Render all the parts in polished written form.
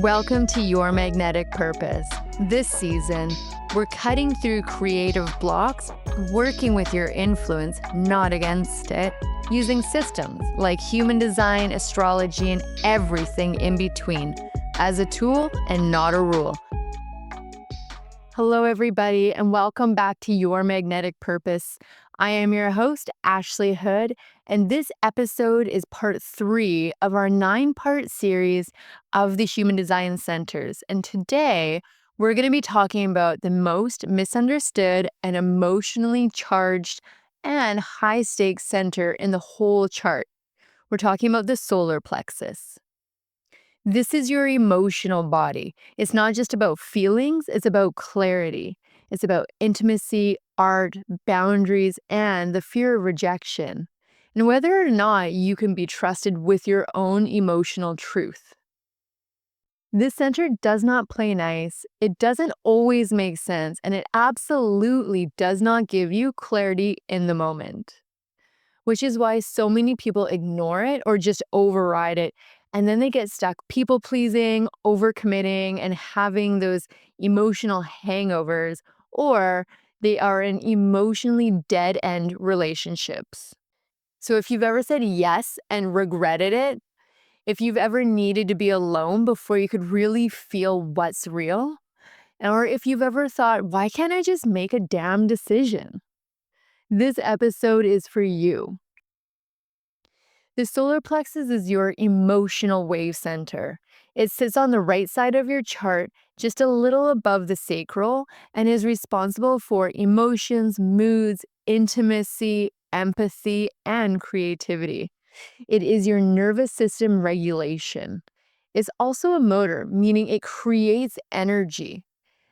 Welcome to Your Magnetic Purpose. This season, we're cutting through creative blocks, working with your influence, not against it, using systems like human design, astrology, and everything in between as a tool and not a rule. Hello, everybody, and welcome back to Your Magnetic Purpose. I am your host, Ashley Hood, and this episode is part 3 of our 9-part series of the Human Design Centers. And today, we're going to be talking about the most misunderstood and emotionally charged and high-stakes center in the whole chart. We're talking about the solar plexus. This is your emotional body. It's not just about feelings, it's about clarity. It's about intimacy, art, boundaries, and the fear of rejection, and whether or not you can be trusted with your own emotional truth. This center does not play nice, it doesn't always make sense, and it absolutely does not give you clarity in the moment. Which is why so many people ignore it or just override it. And then they get stuck people pleasing, overcommitting, and having those emotional hangovers, or they are in emotionally dead end relationships. So if you've ever said yes and regretted it, if you've ever needed to be alone before you could really feel what's real, or if you've ever thought, why can't I just make a damn decision? This episode is for you. The solar plexus is your emotional wave center. It sits on the right side of your chart, just a little above the sacral, and is responsible for emotions, moods, intimacy, empathy, and creativity. It is your nervous system regulation. It's also a motor, meaning it creates energy.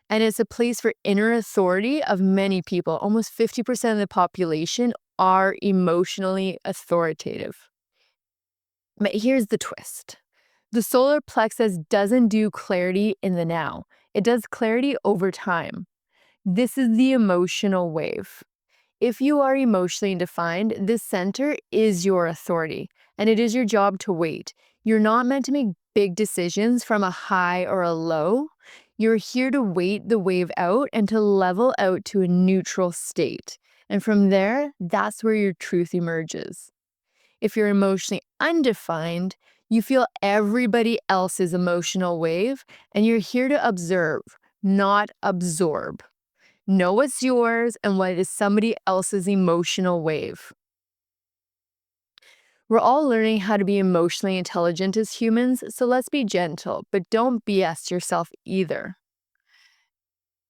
And it's a place for inner authority of many people. Almost 50% of the population are emotionally authoritative. But here's the twist. The solar plexus doesn't do clarity in the now. It does clarity over time. This is the emotional wave. If you are emotionally defined, this center is your authority, and it is your job to wait. You're not meant to make big decisions from a high or a low. You're here to wait the wave out and to level out to a neutral state. And from there, that's where your truth emerges. If you're emotionally undefined, you feel everybody else's emotional wave, and you're here to observe, not absorb. Know what's yours and what is somebody else's emotional wave. We're all learning how to be emotionally intelligent as humans, so let's be gentle, but don't BS yourself either.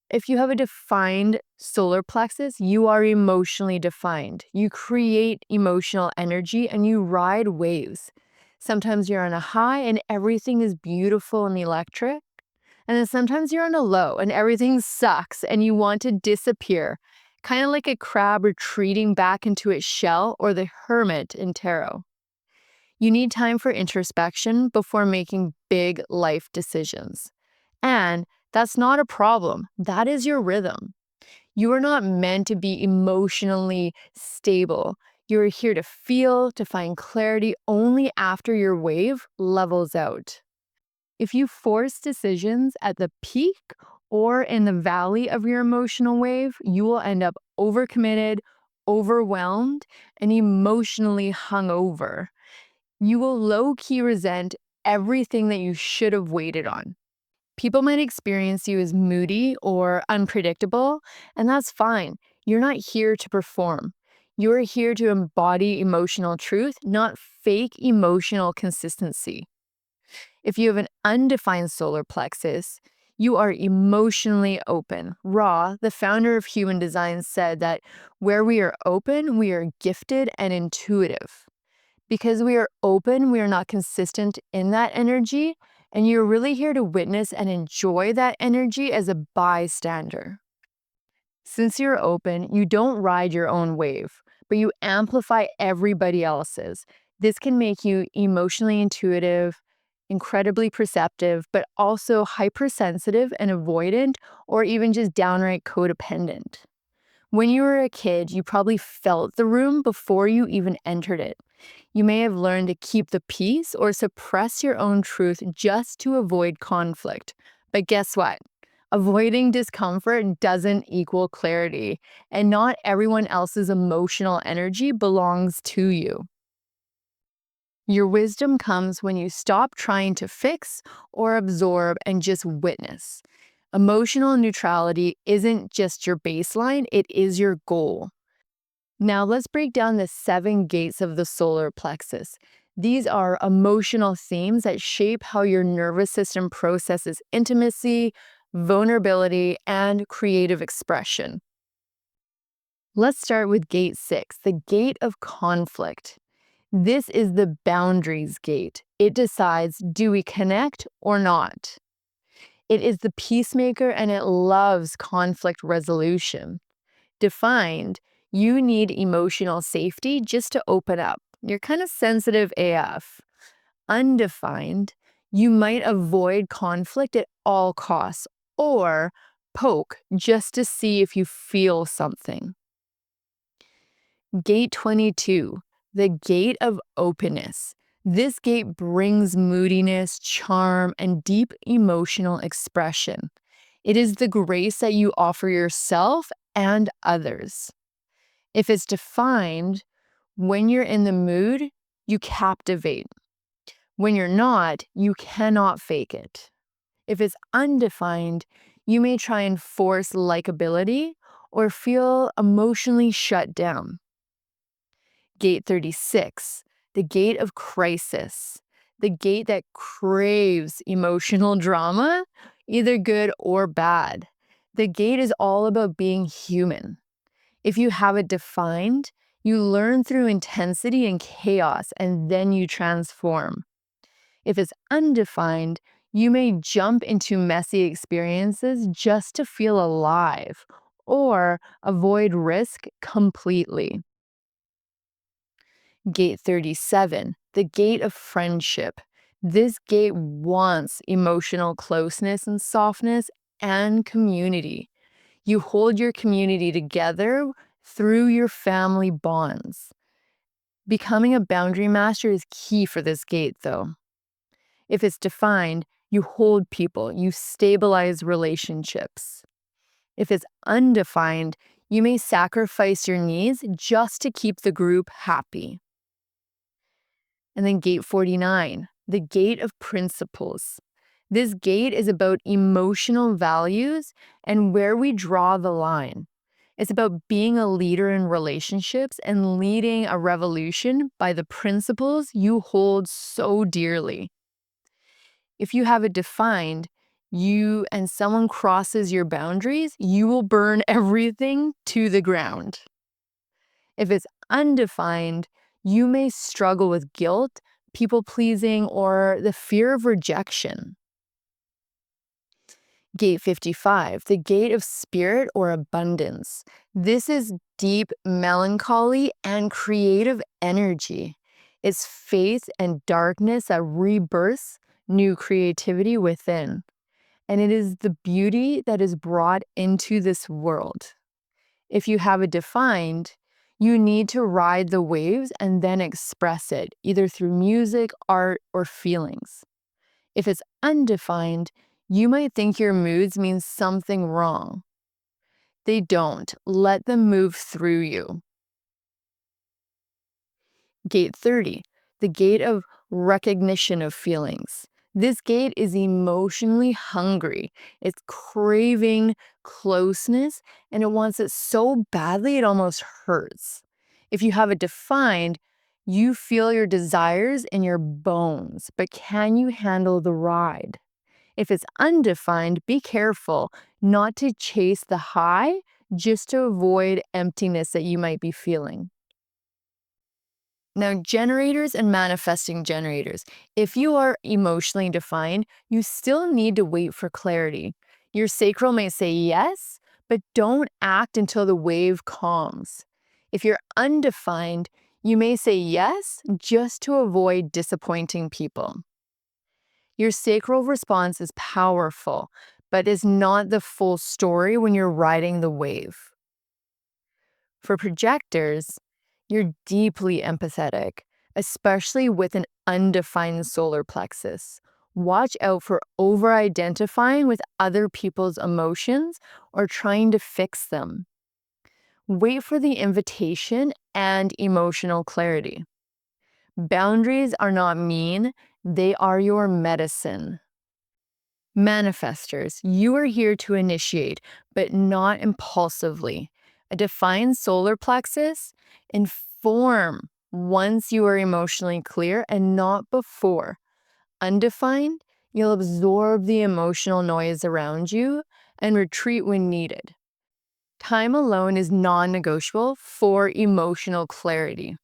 If you have a defined solar plexus, you are emotionally defined. You create emotional energy and you ride waves. Sometimes you're on a high and everything is beautiful and electric. And then sometimes you're on a low and everything sucks and you want to disappear. Kind of like a crab retreating back into its shell or the hermit in tarot. You need time for introspection before making big life decisions. And that's not a problem. That is your rhythm. You are not meant to be emotionally stable. You are here to feel, to find clarity only after your wave levels out. If you force decisions at the peak or in the valley of your emotional wave, you will end up overcommitted, overwhelmed, and emotionally hungover. You will low-key resent everything that you should have waited on. People might experience you as moody or unpredictable, and that's fine. You're not here to perform. You're here to embody emotional truth, not fake emotional consistency. If you have an undefined solar plexus, you are emotionally open. Ra, the founder of Human Design, said that where we are open, we are gifted and intuitive. Because we are open, we are not consistent in that energy, and you're really here to witness and enjoy that energy as a bystander. Since you're open, you don't ride your own wave, but you amplify everybody else's. This can make you emotionally intuitive, incredibly perceptive, but also hypersensitive and avoidant, or even just downright codependent. When you were a kid, you probably felt the room before you even entered it. You may have learned to keep the peace or suppress your own truth just to avoid conflict. But guess what? Avoiding discomfort doesn't equal clarity, and not everyone else's emotional energy belongs to you. Your wisdom comes when you stop trying to fix or absorb and just witness. Emotional neutrality isn't just your baseline, it is your goal. Now, let's break down the 7 gates of the solar plexus. These are emotional themes that shape how your nervous system processes intimacy, vulnerability, and creative expression. Let's start with gate 6, the gate of conflict. This is the boundaries gate. It decides, do we connect or not? It is the peacemaker and it loves conflict resolution. Defined, you need emotional safety just to open up. You're kind of sensitive AF. Undefined, you might avoid conflict at all costs or poke just to see if you feel something. Gate 22, the gate of openness. This gate brings moodiness, charm, and deep emotional expression. It is the grace that you offer yourself and others. If it's defined, when you're in the mood, you captivate. When you're not, you cannot fake it. If it's undefined, you may try and force likability or feel emotionally shut down. Gate 36, the gate of crisis, the gate that craves emotional drama, either good or bad. The gate is all about being human. If you have it defined, you learn through intensity and chaos, and then you transform. If it's undefined, you may jump into messy experiences just to feel alive or avoid risk completely. Gate 37, the gate of friendship. This gate wants emotional closeness and softness and community. You hold your community together through your family bonds. Becoming a boundary master is key for this gate, though. If it's defined, you hold people, you stabilize relationships. If it's undefined, you may sacrifice your needs just to keep the group happy. And then gate 49, the gate of principles. This gate is about emotional values and where we draw the line. It's about being a leader in relationships and leading a revolution by the principles you hold so dearly. If you have it defined, you and someone crosses your boundaries, you will burn everything to the ground. If it's undefined, you may struggle with guilt, people pleasing, or the fear of rejection. Gate 55, the gate of spirit or abundance. This is deep melancholy and creative energy. It's faith and darkness that rebirths new creativity within. And it is the beauty that is brought into this world. If you have it defined, you need to ride the waves and then express it, either through music, art, or feelings. If it's undefined, you might think your moods mean something wrong. They don't. Let them move through you. Gate 30, the gate of recognition of feelings. This gate is emotionally hungry. It's craving closeness and it wants it so badly it almost hurts. If you have it defined, you feel your desires in your bones, but can you handle the ride? If it's undefined, be careful not to chase the high just to avoid emptiness that you might be feeling. Now, generators and manifesting generators. If you are emotionally defined, you still need to wait for clarity. Your sacral may say yes, but don't act until the wave calms. If you're undefined, you may say yes just to avoid disappointing people. Your sacral response is powerful, but is not the full story when you're riding the wave. For projectors, you're deeply empathetic, especially with an undefined solar plexus. Watch out for over-identifying with other people's emotions or trying to fix them. Wait for the invitation and emotional clarity. Boundaries are not mean, they are your medicine. Manifestors, you are here to initiate, but not impulsively. A defined solar plexus, inform once you are emotionally clear and not before. Undefined, you'll absorb the emotional noise around you and retreat when needed. Time alone is non-negotiable for emotional clarity.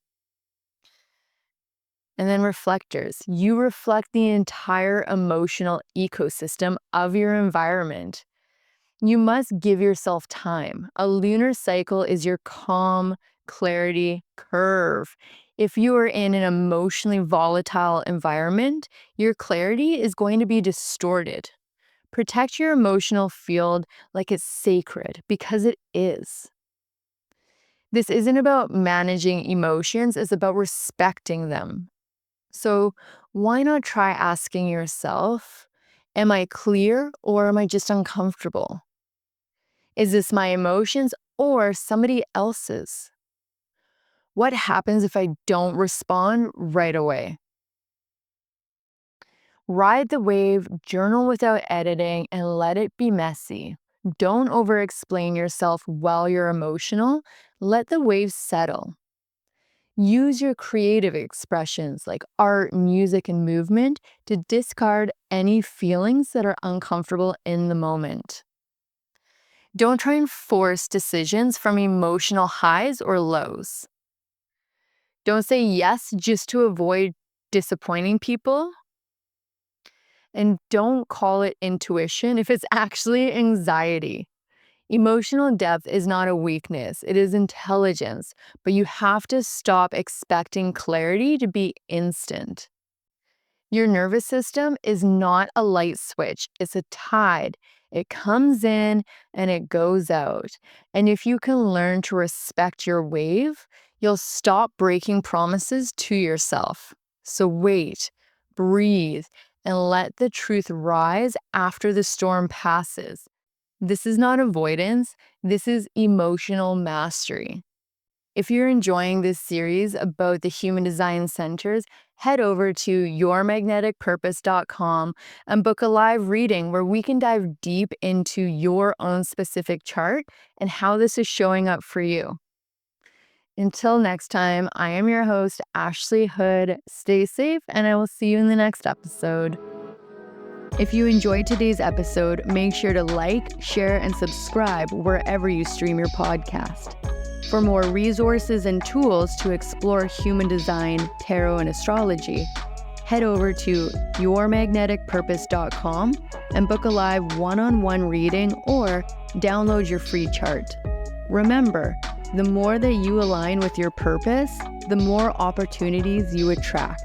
And then reflectors. You reflect the entire emotional ecosystem of your environment. You must give yourself time. A lunar cycle is your calm, clarity curve. If you are in an emotionally volatile environment, your clarity is going to be distorted. Protect your emotional field like it's sacred, because it is. This isn't about managing emotions, it's about respecting them. So why not try asking yourself, am I clear or am I just uncomfortable? Is this my emotions or somebody else's? What happens if I don't respond right away? Ride the wave, journal without editing, and let it be messy. Don't over-explain yourself while you're emotional. Let the waves settle. Use your creative expressions like art, music, and movement to discard any feelings that are uncomfortable in the moment. Don't try and force decisions from emotional highs or lows. Don't say yes just to avoid disappointing people. And don't call it intuition if it's actually anxiety. Emotional depth is not a weakness, it is intelligence, but you have to stop expecting clarity to be instant. Your nervous system is not a light switch, it's a tide. It comes in and it goes out. And if you can learn to respect your wave, you'll stop breaking promises to yourself. So wait, breathe, and let the truth rise after the storm passes. This is not avoidance, this is emotional mastery. If you're enjoying this series about the human design centers, head over to yourmagneticpurpose.com and book a live reading where we can dive deep into your own specific chart and how this is showing up for you. Until next time, I am your host, Ashley Hood. Stay safe, and I will see you in the next episode. If you enjoyed today's episode, make sure to like, share, and subscribe wherever you stream your podcast. For more resources and tools to explore human design, tarot, and astrology, head over to yourmagneticpurpose.com and book a live one-on-one reading or download your free chart. Remember, the more that you align with your purpose, the more opportunities you attract.